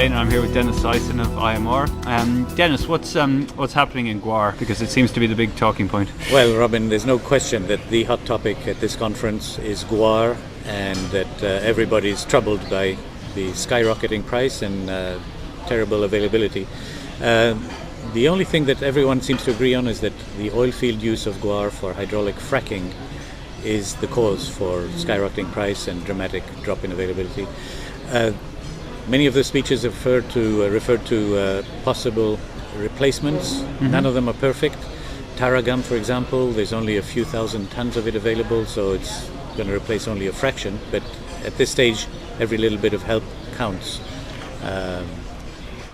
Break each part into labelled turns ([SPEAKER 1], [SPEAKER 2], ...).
[SPEAKER 1] Spain, and I'm here with Dennis Seisun of IMR. Dennis, what's happening in Guar? Because it seems to be the big talking point.
[SPEAKER 2] Well, Robin, there's no question that the hot topic at this conference is Guar, and that everybody's troubled by the skyrocketing price and terrible availability. The only thing that everyone seems to agree on is that the oil field use of Guar for hydraulic fracking is the cause for skyrocketing price and dramatic drop in availability. Many of the speeches referred to possible replacements. Mm-hmm. None of them are perfect. Tara gum, for example, there's only a few thousand tons of it available, so it's going to replace only a fraction. But at this stage, every little bit of help counts.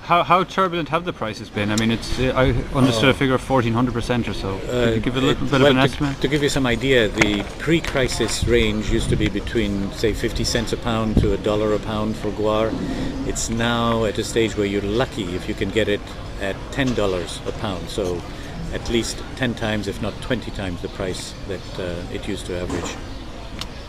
[SPEAKER 1] How turbulent have the prices been? I mean, I understood a figure of 1,400% or so. Can you give a little bit of an estimate?
[SPEAKER 2] To give you some idea, the pre-crisis range used to be between, say, 50 cents a pound to $1 a pound for Guar. It's now at a stage where you're lucky if you can get it at $10 a pound. So at least 10 times, if not 20 times the price that it used to average.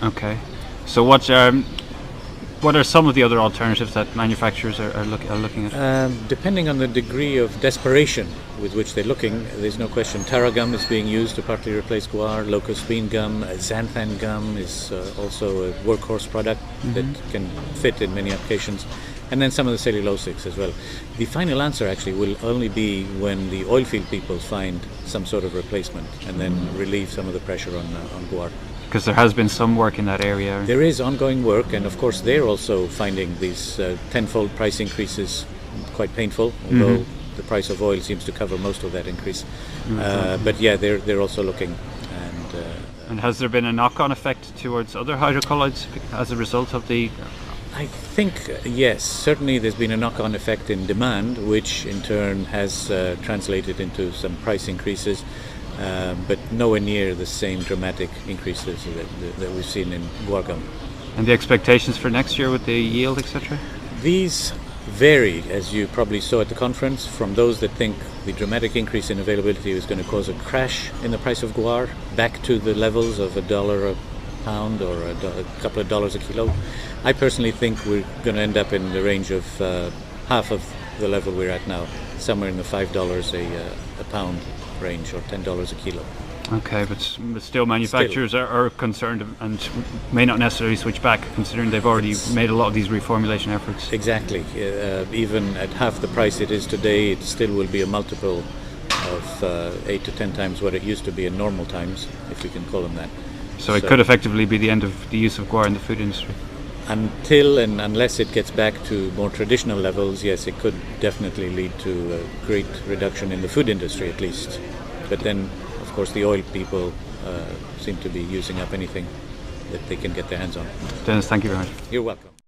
[SPEAKER 1] Okay. So what are some of the other alternatives that manufacturers are looking at?
[SPEAKER 2] Depending on the degree of desperation with which they're looking, there's no question. Tara gum is being used to partly replace Guar. Locust bean gum, xanthan gum is also a workhorse product that can fit in many applications. And then some of the cellulosics as well. The final answer actually will only be when the oil field people find some sort of replacement and then relieve some of the pressure on Guar.
[SPEAKER 1] Because there has been some work in that area.
[SPEAKER 2] There is ongoing work, and of course they're also finding these tenfold price increases quite painful, although the price of oil seems to cover most of that increase. But yeah, they're also looking.
[SPEAKER 1] And has there been a knock-on effect towards other hydrocolloids as a result of the...
[SPEAKER 2] I think, yes, certainly there's been a knock-on effect in demand, which in turn has translated into some price increases. But nowhere near the same dramatic increases that we've seen in Guar gum.
[SPEAKER 1] And the expectations for next year with the yield, etc.?
[SPEAKER 2] These vary, as you probably saw at the conference, from those that think the dramatic increase in availability is going to cause a crash in the price of Guar back to the levels of $1 a pound or a couple of dollars a kilo. I personally think we're going to end up in the range of half of the level we're at now, somewhere in the $5 a pound range or $10 a kilo.
[SPEAKER 1] Okay, but still manufacturers are concerned and may not necessarily switch back, considering they've already made a lot of these reformulation efforts.
[SPEAKER 2] Exactly. Even at half the price it is today, it still will be a multiple of 8 to 10 times what it used to be in normal times, if we can call them that.
[SPEAKER 1] So it could effectively be the end of the use of Guar in the food industry.
[SPEAKER 2] Until and unless it gets back to more traditional levels, yes, it could definitely lead to a great reduction in the food industry at least. But then, of course, the oil people seem to be using up anything that they can get their hands on.
[SPEAKER 1] Dennis, thank you very much.
[SPEAKER 2] You're welcome.